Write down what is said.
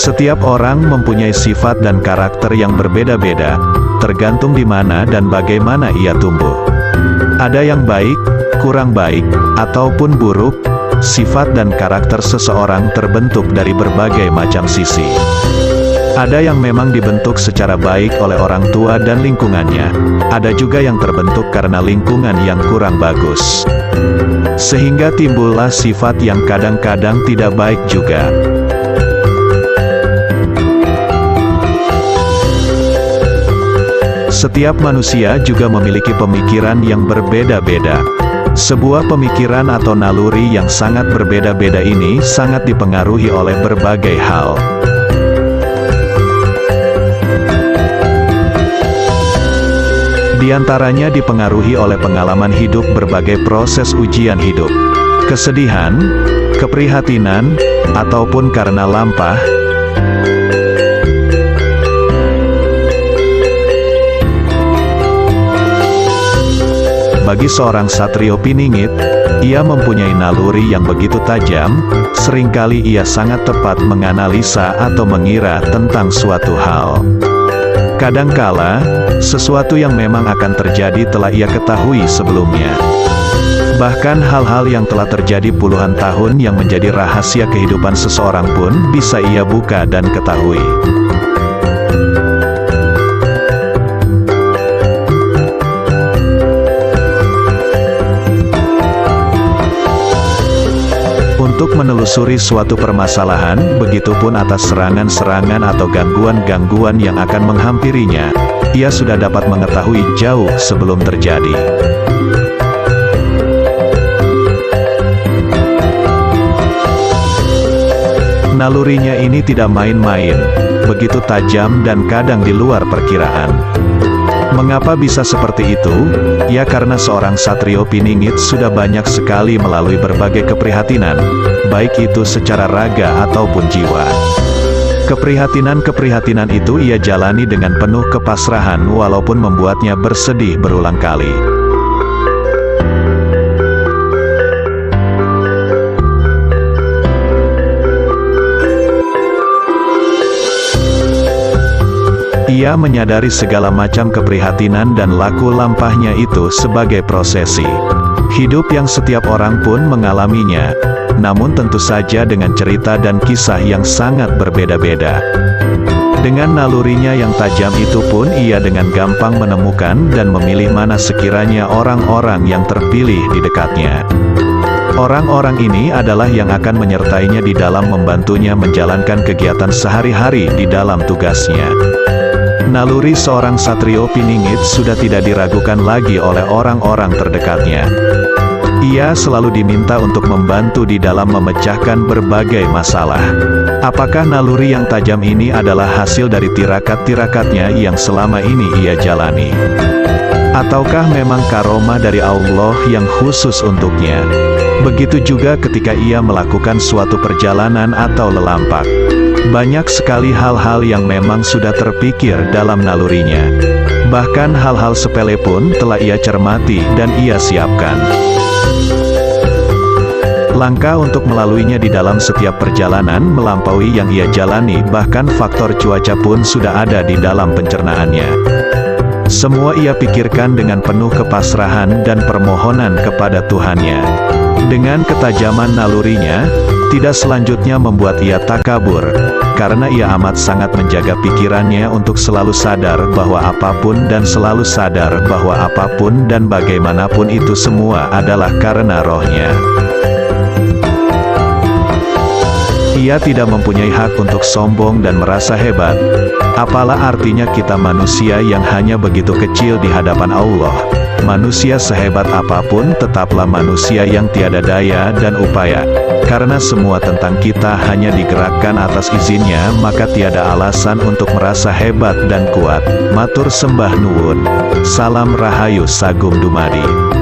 Setiap orang mempunyai sifat dan karakter yang berbeda-beda, tergantung di mana dan bagaimana ia tumbuh. Ada yang baik, kurang baik, ataupun buruk. Sifat dan karakter seseorang terbentuk dari berbagai macam sisi. Ada yang memang dibentuk secara baik oleh orang tua dan lingkungannya. Ada juga yang terbentuk karena lingkungan yang kurang bagus. Sehingga timbullah sifat yang kadang-kadang tidak baik juga. Setiap manusia juga memiliki pemikiran yang berbeda-beda. Sebuah pemikiran atau naluri yang sangat berbeda-beda ini sangat dipengaruhi oleh berbagai hal. Di antaranya dipengaruhi oleh pengalaman hidup berbagai proses ujian hidup, kesedihan, keprihatinan, ataupun karena lampah. Bagi seorang Satrio Piningit, ia mempunyai naluri yang begitu tajam, seringkali ia sangat tepat menganalisa atau mengira tentang suatu hal. Kadangkala, sesuatu yang memang akan terjadi telah ia ketahui sebelumnya. Bahkan hal-hal yang telah terjadi puluhan tahun yang menjadi rahasia kehidupan seseorang pun bisa ia buka dan ketahui. Untuk menelusuri suatu permasalahan, begitupun atas serangan-serangan atau gangguan-gangguan yang akan menghampirinya, ia sudah dapat mengetahui jauh sebelum terjadi. Nalurinya ini tidak main-main, begitu tajam dan kadang di luar perkiraan. Mengapa bisa seperti itu? Ya karena seorang Satrio Piningit sudah banyak sekali melalui berbagai keprihatinan, baik itu secara raga ataupun jiwa. Keprihatinan-keprihatinan itu ia jalani dengan penuh kepasrahan walaupun membuatnya bersedih berulang kali. Ia menyadari segala macam keprihatinan dan laku lampahnya itu sebagai prosesi hidup yang setiap orang pun mengalaminya, namun tentu saja dengan cerita dan kisah yang sangat berbeda-beda. Dengan nalurinya yang tajam itu pun ia dengan gampang menemukan dan memilih mana sekiranya orang-orang yang terpilih di dekatnya. Orang-orang ini adalah yang akan menyertainya di dalam membantunya menjalankan kegiatan sehari-hari di dalam tugasnya. Naluri seorang Satrio Piningit sudah tidak diragukan lagi oleh orang-orang terdekatnya. Ia selalu diminta untuk membantu di dalam memecahkan berbagai masalah. Apakah naluri yang tajam ini adalah hasil dari tirakat-tirakatnya yang selama ini ia jalani? Ataukah memang karomah dari Allah yang khusus untuknya? Begitu juga ketika ia melakukan suatu perjalanan atau lelampak. Banyak sekali hal-hal yang memang sudah terpikir dalam nalurinya. Bahkan hal-hal sepele pun telah ia cermati dan ia siapkan. Langkah untuk melaluinya di dalam setiap perjalanan melampaui yang ia jalani, bahkan faktor cuaca pun sudah ada di dalam pencernaannya. Semua ia pikirkan dengan penuh kepasrahan dan permohonan kepada Tuhannya. Dengan ketajaman nalurinya, tidak selanjutnya membuat ia takabur, karena ia amat sangat menjaga pikirannya untuk selalu sadar bahwa apapun dan selalu sadar bahwa apapun dan bagaimanapun itu semua adalah karena rohnya. Ia tidak mempunyai hak untuk sombong dan merasa hebat. Apalah artinya kita manusia yang hanya begitu kecil di hadapan Allah. Manusia sehebat apapun tetaplah manusia yang tiada daya dan upaya. Karena semua tentang kita hanya digerakkan atas izinnya, maka tiada alasan untuk merasa hebat dan kuat. Matur sembah nuwun. Salam Rahayu Sagum Dumadi.